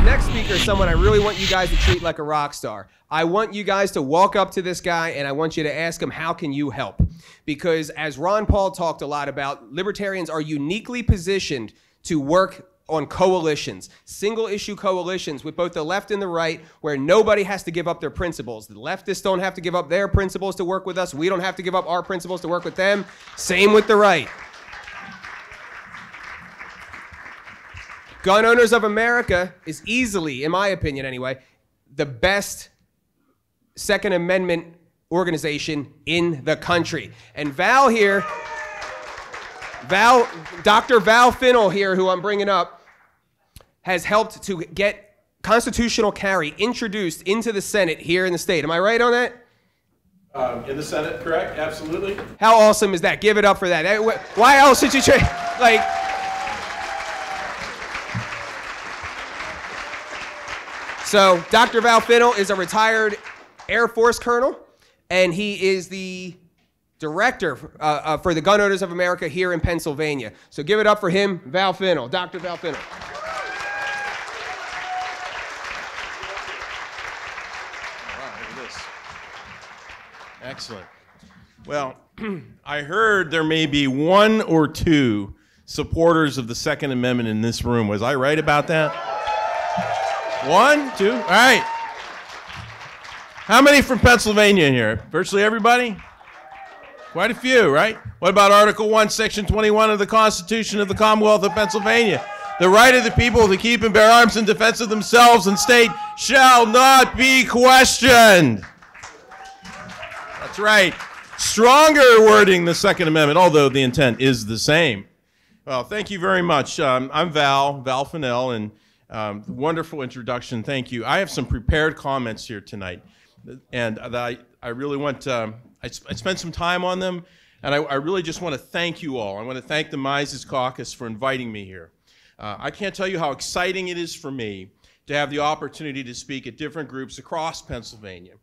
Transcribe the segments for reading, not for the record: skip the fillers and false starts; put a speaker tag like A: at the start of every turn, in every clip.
A: next speaker is someone I really want you guys to treat like a rock star. I want you guys to walk up to this guy and I want you to ask him, how can you help? Because as Ron Paul talked a lot about, libertarians are uniquely positioned to work on coalitions, single issue coalitions with both the left and the right, where nobody has to give up their principles. The leftists don't have to give up their principles to work with us. We don't have to give up our principles to work with them. Same with the right. Gun Owners of America is easily, in my opinion anyway, the best Second Amendment organization in the country. And Val here, Dr. Val Finnel here, who I'm bringing up, has helped to get constitutional carry introduced into the Senate here in the state. Am I right on that?
B: In the Senate, correct? Absolutely.
A: How awesome is that? Give it up for that. Why else should you try? Like, so Dr. Val Finnel is a retired Air Force colonel, and he is the director for the Gun Owners of America here in Pennsylvania. So give it up for him, Val Finnel, Dr. Val Finnel.
B: Excellent. Well, I heard there may be one or two supporters of the Second Amendment in this room. Was I right about that? One, two? All right. How many from Pennsylvania here? Virtually everybody? Quite a few, right? What about Article 1, Section 21 of the Constitution of the Commonwealth of Pennsylvania? The right of the people to keep and bear arms in defense of themselves and state shall not be questioned. That's right. Stronger wording the Second Amendment, although the intent is the same. Well, thank you very much. I'm Val Finnel, and wonderful introduction. Thank you. I have some prepared comments here tonight, and I really want I spent some time on them, and I really just want to thank you all. I want to thank the Mises Caucus for inviting me here. I can't tell you how exciting it is for me to have the opportunity to speak at different groups across Pennsylvania.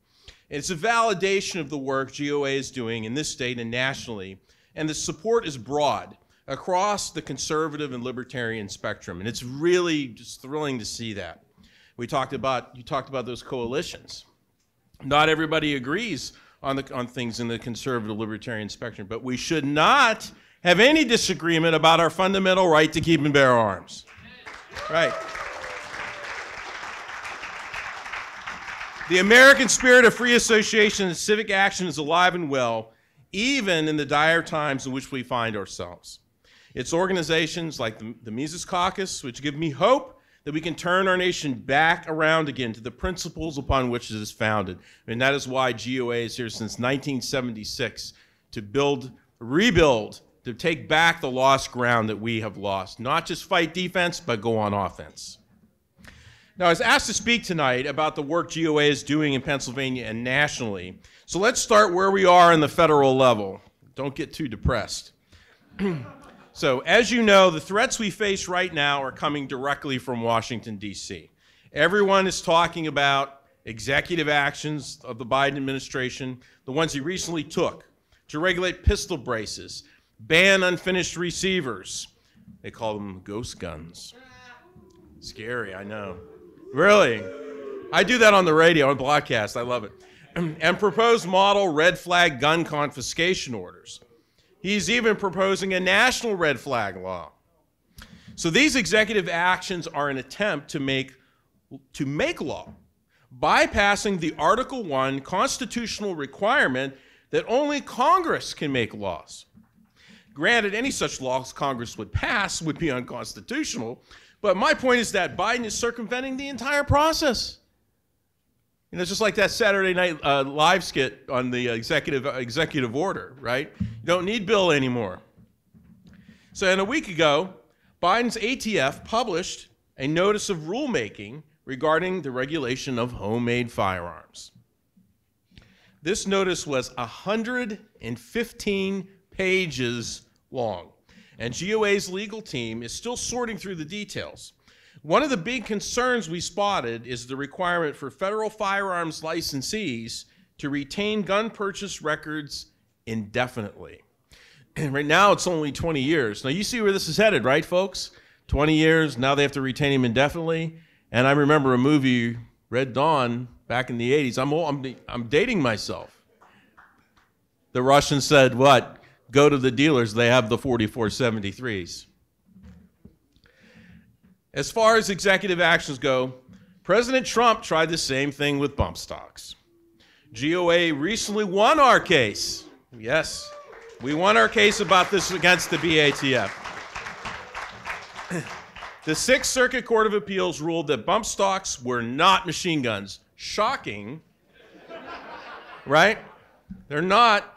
B: It's a validation of the work GOA is doing in this state and nationally, and the support is broad across the conservative and libertarian spectrum, and it's really just thrilling to see that. You talked about those coalitions. Not everybody agrees on things in the conservative libertarian spectrum, but we should not have any disagreement about our fundamental right to keep and bear arms. Right. The American spirit of free association and civic action is alive and well, even in the dire times in which we find ourselves. It's organizations like the Mises Caucus which give me hope that we can turn our nation back around again to the principles upon which it is founded. And that is why GOA is here since 1976, to rebuild, to take back the lost ground that we have lost. Not just fight defense, but go on offense. Now, I was asked to speak tonight about the work GOA is doing in Pennsylvania and nationally. So let's start where we are in the federal level. Don't get too depressed. So, as you know, the threats we face right now are coming directly from Washington, D.C. Everyone is talking about executive actions of the Biden administration, the ones he recently took to regulate pistol braces, ban unfinished receivers. They call them ghost guns. Scary, I know. Really? I do that on the radio, on broadcast. I love it. And propose model red flag gun confiscation orders. He's even proposing a national red flag law. So these executive actions are an attempt to make law, bypassing the Article 1 constitutional requirement that only Congress can make laws. Granted, any such laws Congress would pass would be unconstitutional, but my point is that Biden is circumventing the entire process. You know, it's just like that Saturday Night Live skit on the executive order, right? You don't need Bill anymore. So, a week ago, Biden's ATF published a notice of rulemaking regarding the regulation of homemade firearms. This notice was 115 pages long, and GOA's legal team is still sorting through the details. One of the big concerns we spotted is the requirement for federal firearms licensees to retain gun purchase records indefinitely. And right now, it's only 20 years. Now, you see where this is headed, right, folks? 20 years, now they have to retain them indefinitely. And I remember a movie, Red Dawn, back in the 80s. I'm dating myself. The Russians said, what? Go to the dealers, they have the 4473s. As far as executive actions go, President Trump tried the same thing with bump stocks. GOA recently won our case. Yes, we won our case about this against the BATF. The Sixth Circuit Court of Appeals ruled that bump stocks were not machine guns. Shocking, right? They're not.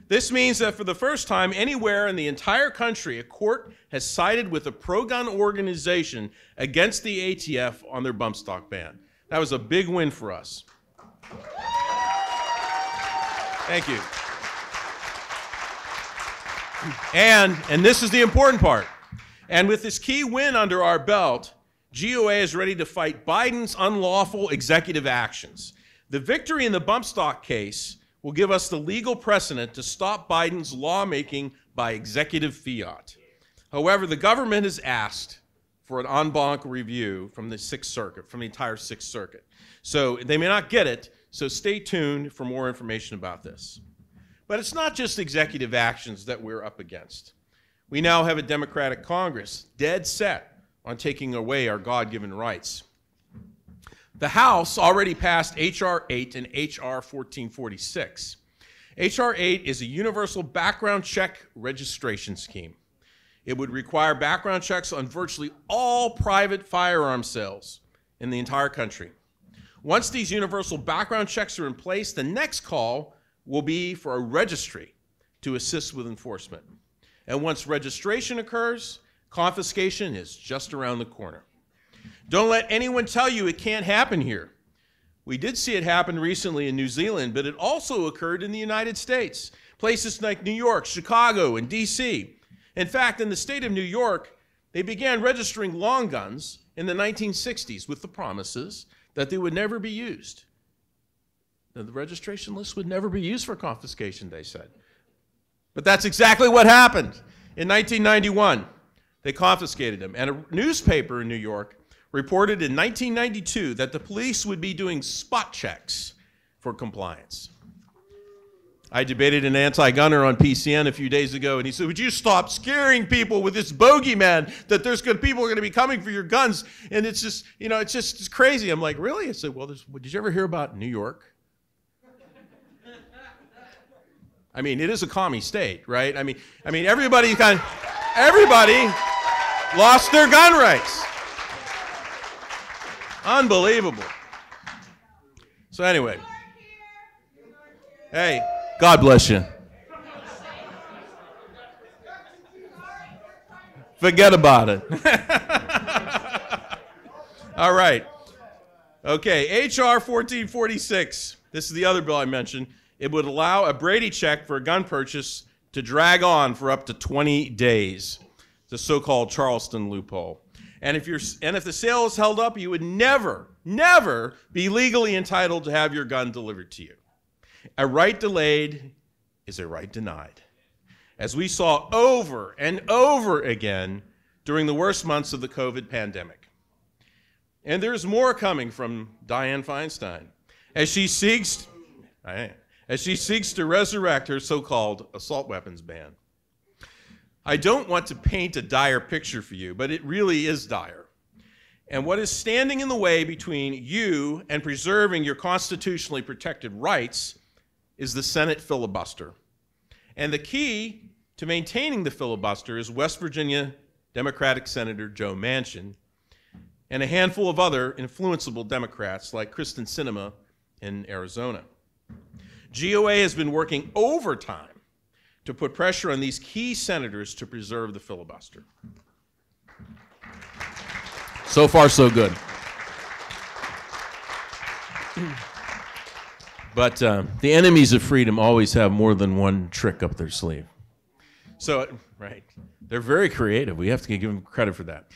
B: This means that for the first time anywhere in the entire country, a court has sided with a pro-gun organization against the ATF on their bump stock ban. That was a big win for us. Thank you. And this is the important part. And with this key win under our belt, GOA is ready to fight Biden's unlawful executive actions. The victory in the bump stock case will give us the legal precedent to stop Biden's lawmaking by executive fiat. However, the government has asked for an en banc review from the Sixth Circuit, from the entire Sixth Circuit. So they may not get it, so stay tuned for more information about this. But it's not just executive actions that we're up against. We now have a Democratic Congress dead set on taking away our God-given rights. The House already passed H.R. 8 and H.R. 1446. H.R. 8 is a universal background check registration scheme. It would require background checks on virtually all private firearm sales in the entire country. Once these universal background checks are in place, the next call will be for a registry to assist with enforcement. And once registration occurs, confiscation is just around the corner. Don't let anyone tell you it can't happen here. We did see it happen recently in New Zealand, but it also occurred in the United States, places like New York, Chicago, and DC. In fact, in the state of New York, they began registering long guns in the 1960s with the promises that they would never be used. Now, the registration list would never be used for confiscation, they said. But that's exactly what happened. In 1991, they confiscated them. And a newspaper in New York reported in 1992 that the police would be doing spot checks for compliance. I debated an anti-gunner on PCN a few days ago, and he said, would you stop scaring people with this bogeyman that people are going to be coming for your guns? And it's just, it's crazy. I'm like, really? I said, well, did you ever hear about New York? I mean, it is a commie state, right? I mean, everybody lost their gun rights. Unbelievable. So anyway, hey, God bless you. Forget about it. All right. Okay, H.R. 1446. This is the other bill I mentioned. It would allow a Brady check for a gun purchase to drag on for up to 20 days, the so-called Charleston loophole. And if the sale is held up, you would never be legally entitled to have your gun delivered to you. A right delayed is a right denied, as we saw over and over again during the worst months of the COVID pandemic. And there's more coming from Dianne Feinstein as she seeks to resurrect her so-called assault weapons ban. I don't want to paint a dire picture for you, but it really is dire. And what is standing in the way between you and preserving your constitutionally protected rights is the Senate filibuster. And the key to maintaining the filibuster is West Virginia Democratic Senator Joe Manchin and a handful of other influenceable Democrats like Kristen Sinema in Arizona. GOA has been working overtime to put pressure on these key senators to preserve the filibuster. So far, so good. But the enemies of freedom always have more than one trick up their sleeve. So, right, they're very creative. We have to give them credit for that.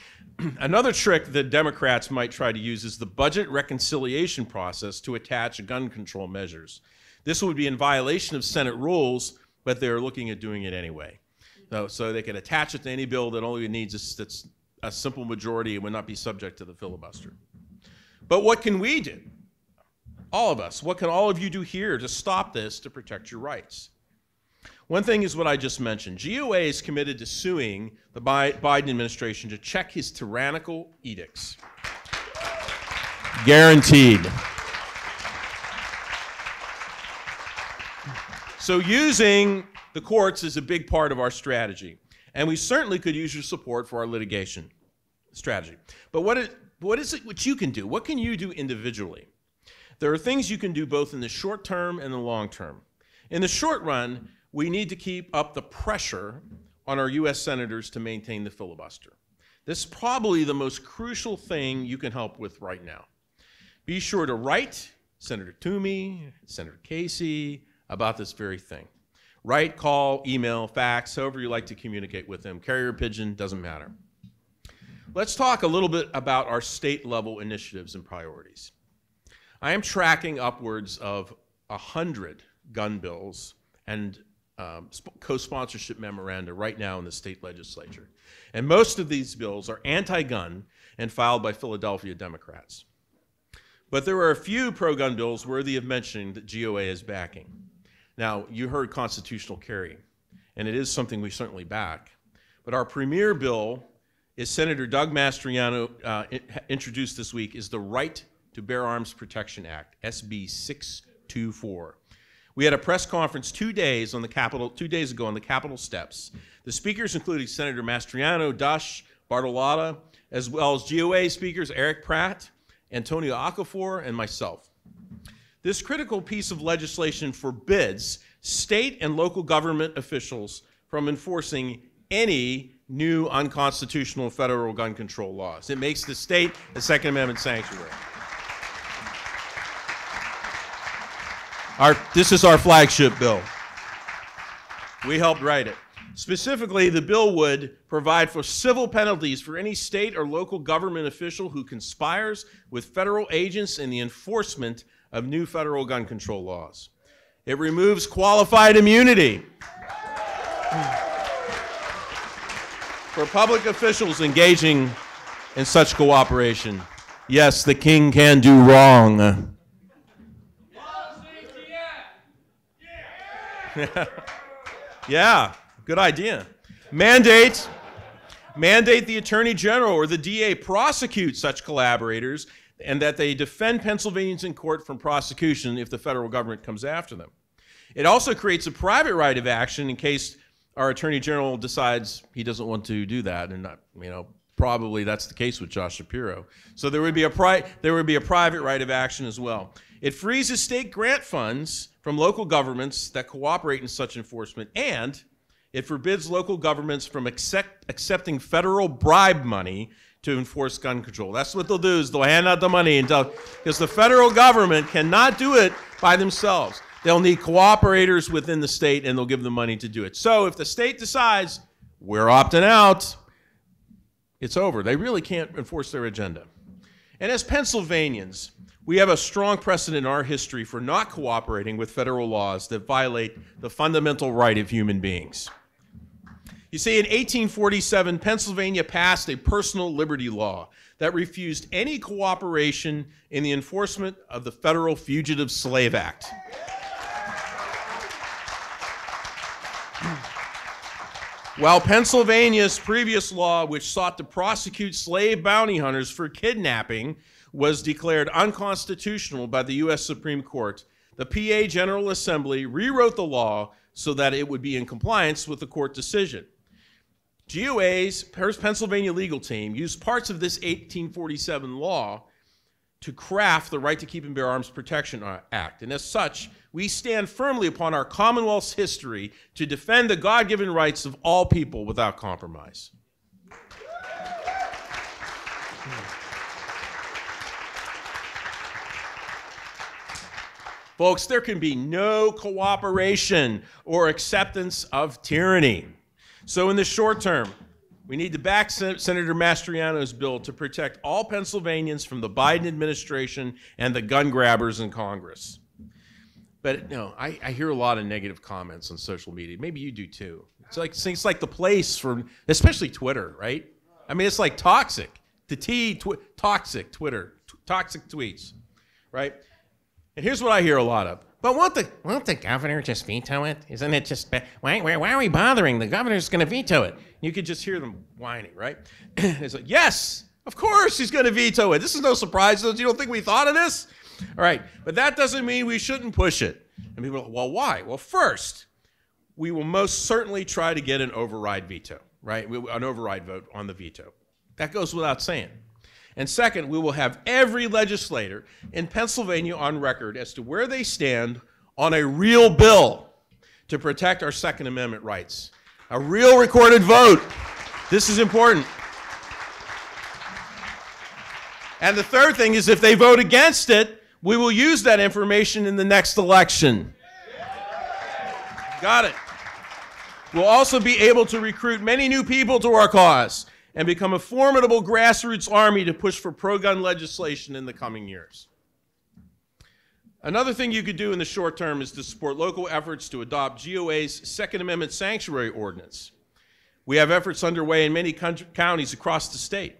B: Another trick that Democrats might try to use is the budget reconciliation process to attach gun control measures. This would be in violation of Senate rules, but they're looking at doing it anyway. So they can attach it to any bill that only needs that's a simple majority and would not be subject to the filibuster. But what can we do? All of us. What can all of you do here to stop this, to protect your rights? One thing is what I just mentioned. GOA is committed to suing the Biden administration to check his tyrannical edicts. Guaranteed. So using the courts is a big part of our strategy. And we certainly could use your support for our litigation strategy. But what is it what you can do? What can you do individually? There are things you can do both in the short term and the long term. In the short run, we need to keep up the pressure on our U.S. senators to maintain the filibuster. This is probably the most crucial thing you can help with right now. Be sure to write Senator Toomey, Senator Casey about this very thing. Write, call, email, fax, however you like to communicate with them. Carrier pigeon, doesn't matter. Let's talk a little bit about our state-level initiatives and priorities. I am tracking upwards of 100 gun bills and co-sponsorship memoranda right now in the state legislature. And most of these bills are anti-gun and filed by Philadelphia Democrats. But there are a few pro-gun bills worthy of mentioning that GOA is backing. Now, you heard constitutional carry, and it is something we certainly back. But our premier bill is Senator Doug Mastriano introduced this week, is the Right to Bear Arms Protection Act, SB 624. We had a press conference 2 days ago on the Capitol steps. The speakers included Senator Mastriano, Dush, Bartolotta, as well as GOA speakers Eric Pratt, Antonio Okafor, and myself. This critical piece of legislation forbids state and local government officials from enforcing any new unconstitutional federal gun control laws. It makes the state a Second Amendment sanctuary. This is our flagship bill. We helped write it. Specifically, the bill would provide for civil penalties for any state or local government official who conspires with federal agents in the enforcement of new federal gun control laws. It removes qualified immunity for public officials engaging in such cooperation. Yes, the king can do wrong. Yeah, good idea. Mandate the Attorney General or the DA prosecute such collaborators and that they defend Pennsylvanians in court from prosecution if the federal government comes after them. It also creates a private right of action in case our Attorney General decides he doesn't want to do that, and not, probably that's the case with Josh Shapiro. So there would be a private right of action as well. It freezes state grant funds from local governments that cooperate in such enforcement, and it forbids local governments from accepting federal bribe money to enforce gun control. That's what they'll do, is they'll hand out the money because the federal government cannot do it by themselves. They'll need cooperators within the state, and they'll give them money to do it. So if the state decides, we're opting out, it's over. They really can't enforce their agenda. And as Pennsylvanians, we have a strong precedent in our history for not cooperating with federal laws that violate the fundamental right of human beings. You see, in 1847, Pennsylvania passed a personal liberty law that refused any cooperation in the enforcement of the Federal Fugitive Slave Act. While Pennsylvania's previous law, which sought to prosecute slave bounty hunters for kidnapping, was declared unconstitutional by the U.S. Supreme Court, the PA General Assembly rewrote the law so that it would be in compliance with the court decision. GOA's Pennsylvania legal team used parts of this 1847 law to craft the Right to Keep and Bear Arms Protection Act. And as such, we stand firmly upon our Commonwealth's history to defend the God-given rights of all people without compromise. Folks, there can be no cooperation or acceptance of tyranny. So in the short term, we need to back Senator Mastriano's bill to protect all Pennsylvanians from the Biden administration and the gun grabbers in Congress. But I hear a lot of negative comments on social media. Maybe you do too. It's like the place for, especially Twitter, right? I mean, it's like toxic. Toxic Twitter, toxic tweets, right? And here's what I hear a lot of. But won't the governor just veto it? Isn't it just, why are we bothering? The governor's going to veto it. You could just hear them whining, right? It's like, yes, of course he's going to veto it. This is no surprise. You don't think we thought of this? All right, but that doesn't mean we shouldn't push it. And people are like, well, why? Well, first, we will most certainly try to get an override veto, right? An override vote on the veto. That goes without saying. And second, we will have every legislator in Pennsylvania on record as to where they stand on a real bill to protect our Second Amendment rights. A real recorded vote. This is important. And the third thing is if they vote against it, we will use that information in the next election. Got it. We'll also be able to recruit many new people to our cause and become a formidable grassroots army to push for pro-gun legislation in the coming years. Another thing you could do in the short term is to support local efforts to adopt GOA's Second Amendment sanctuary ordinance. We have efforts underway in many counties across the state.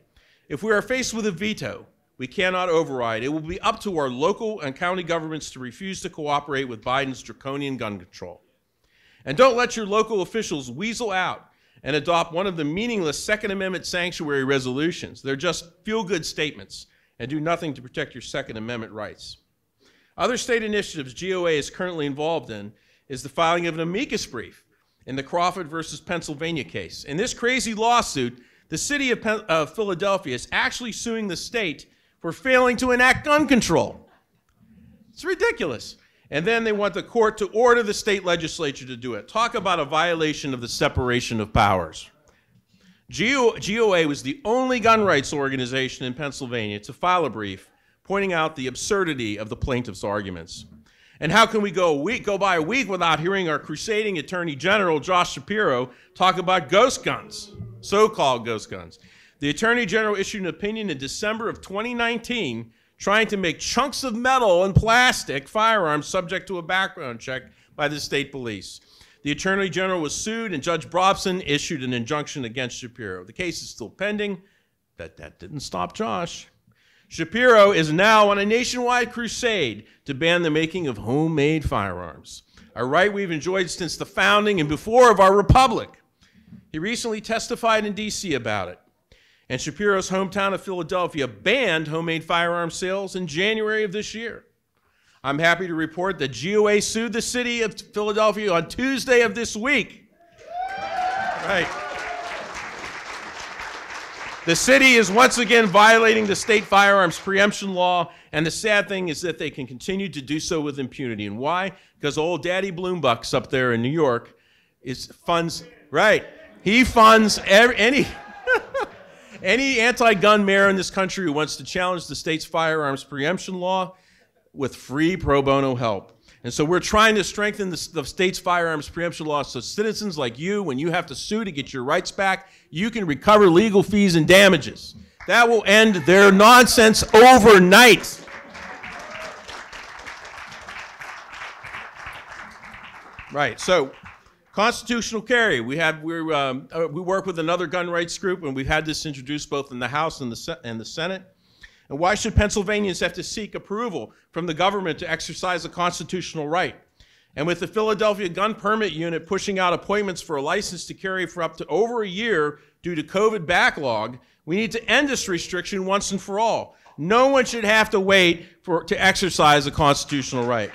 B: If we are faced with a veto, we cannot override. It will be up to our local and county governments to refuse to cooperate with Biden's draconian gun control. And don't let your local officials weasel out and adopt one of the meaningless Second Amendment sanctuary resolutions. They're just feel-good statements and do nothing to protect your Second Amendment rights. Other state initiatives GOA is currently involved in is the filing of an amicus brief in the Crawford versus Pennsylvania case. In this crazy lawsuit, the city of Philadelphia is actually suing the state for failing to enact gun control. It's ridiculous. And then they want the court to order the state legislature to do it. Talk about a violation of the separation of powers. GOA was the only gun rights organization in Pennsylvania to file a brief pointing out the absurdity of the plaintiff's arguments. And how can we go by a week without hearing our crusading Attorney General, Josh Shapiro, talk about ghost guns, so-called ghost guns? The Attorney General issued an opinion in December of 2019 trying to make chunks of metal and plastic firearms subject to a background check by the state police. The Attorney General was sued, and Judge Brobson issued an injunction against Shapiro. The case is still pending. That didn't stop Josh. Shapiro is now on a nationwide crusade to ban the making of homemade firearms, a right we've enjoyed since the founding and before of our republic. He recently testified in D.C. about it. And Shapiro's hometown of Philadelphia banned homemade firearm sales in January of this year. I'm happy to report that GOA sued the city of Philadelphia on Tuesday of this week. Right. The city is once again violating the state firearms preemption law, and the sad thing is that they can continue to do so with impunity. And why? Because old Daddy Bloombucks up there in New York funds, right, he funds any anti-gun mayor in this country who wants to challenge the state's firearms preemption law with free pro bono help. And so we're trying to strengthen the state's firearms preemption law so citizens like you, when you have to sue to get your rights back, you can recover legal fees and damages. That will end their nonsense overnight. Right, so constitutional carry. We work with another gun rights group, and we've had this introduced both in the House and the Senate. And why should Pennsylvanians have to seek approval from the government to exercise a constitutional right? And with the Philadelphia Gun Permit Unit pushing out appointments for a license to carry for up to over a year due to COVID backlog, we need to end this restriction once and for all. No one should have to wait to exercise a constitutional right.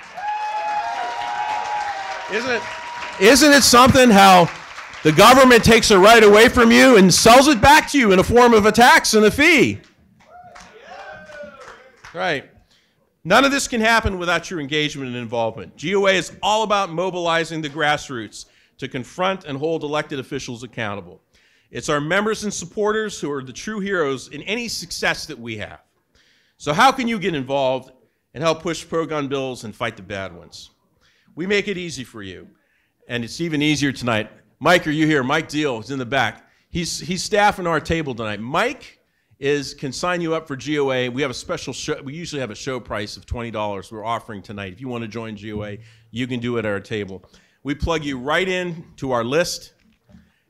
B: Isn't it something how the government takes a right away from you and sells it back to you in a form of a tax and a fee? Right. None of this can happen without your engagement and involvement. GOA is all about mobilizing the grassroots to confront and hold elected officials accountable. It's our members and supporters who are the true heroes in any success that we have. So how can you get involved and help push pro-gun bills and fight the bad ones? We make it easy for you. And it's even easier tonight. Mike, are you here? Mike Deal is in the back. He's staffing our table tonight. Mike can sign you up for GOA. We have a special show. We usually have a show price of $20 we're offering tonight. If you want to join GOA, you can do it at our table. We plug you right in to our list,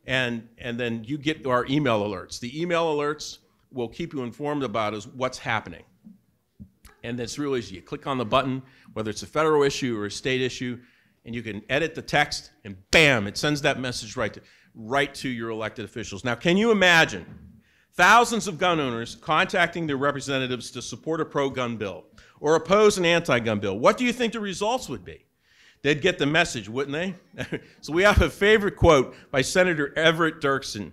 B: and then you get our email alerts. The email alerts will keep you informed about what's happening. And it's real easy. You click on the button, whether it's a federal issue or a state issue, and you can edit the text, and bam, it sends that message right to your elected officials. Now, can you imagine thousands of gun owners contacting their representatives to support a pro-gun bill or oppose an anti-gun bill? What do you think the results would be? They'd get the message, wouldn't they? So we have a favorite quote by Senator Everett Dirksen.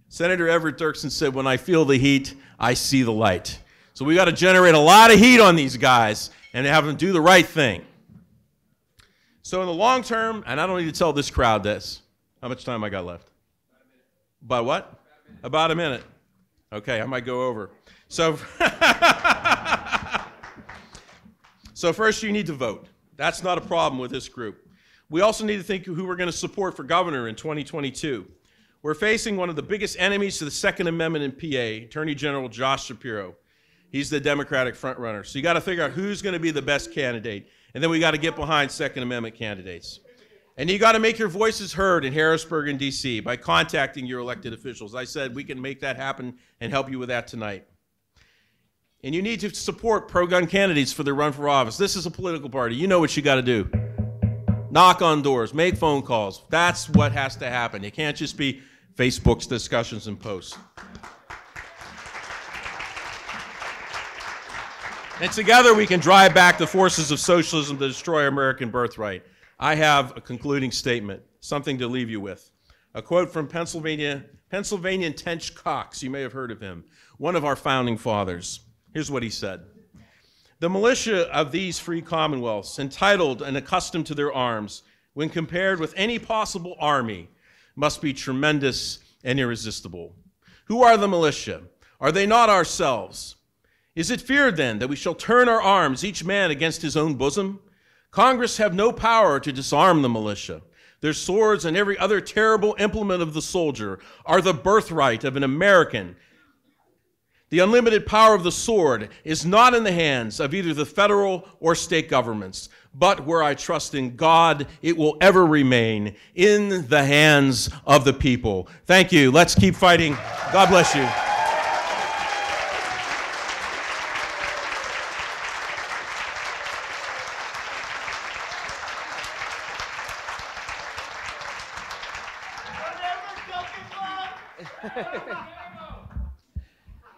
B: Senator Everett Dirksen said, "When I feel the heat, I see the light." So we got to generate a lot of heat on these guys and have them do the right thing. So in the long term, and I don't need to tell this crowd this. How much time I got left? About what? About a minute. Okay, I might go over. So, so first you need to vote. That's not a problem with this group. We also need to think who we're going to support for governor in 2022. We're facing one of the biggest enemies to the Second Amendment in PA, Attorney General Josh Shapiro. He's the Democratic frontrunner. So you got to figure out who's going to be the best candidate, and then we got to get behind Second Amendment candidates. And you got to make your voices heard in Harrisburg and D.C. by contacting your elected officials. I said we can make that happen and help you with that tonight. And you need to support pro-gun candidates for their run for office. This is a political party. You know what you got to do. Knock on doors, make phone calls. That's what has to happen. It can't just be Facebook's discussions and posts. And together we can drive back the forces of socialism to destroy American birthright. I have a concluding statement, something to leave you with. A quote from Pennsylvanian Tench Cox. You may have heard of him, one of our founding fathers. Here's what he said. "The militia of these free commonwealths, entitled and accustomed to their arms, when compared with any possible army, must be tremendous and irresistible. Who are the militia? Are they not ourselves? Is it feared then that we shall turn our arms, each man against his own bosom? Congress have no power to disarm the militia. Their swords and every other terrible implement of the soldier are the birthright of an American. The unlimited power of the sword is not in the hands of either the federal or state governments, but where I trust in God, it will ever remain in the hands of the people." Thank you. Let's keep fighting. God bless you.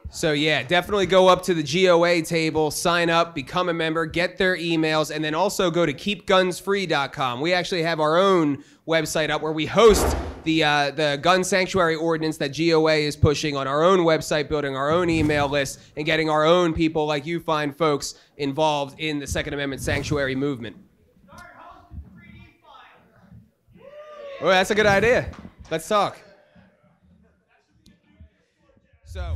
A: So yeah, definitely go up to the GOA table, sign up, become a member, get their emails, and then also go to keepgunsfree.com. We actually have our own website up where we host the gun sanctuary ordinance that GOA is pushing on our own website, building our own email list, and getting our own people like you fine folks involved in the Second Amendment sanctuary movement. Oh, that's a good idea. Let's talk. So...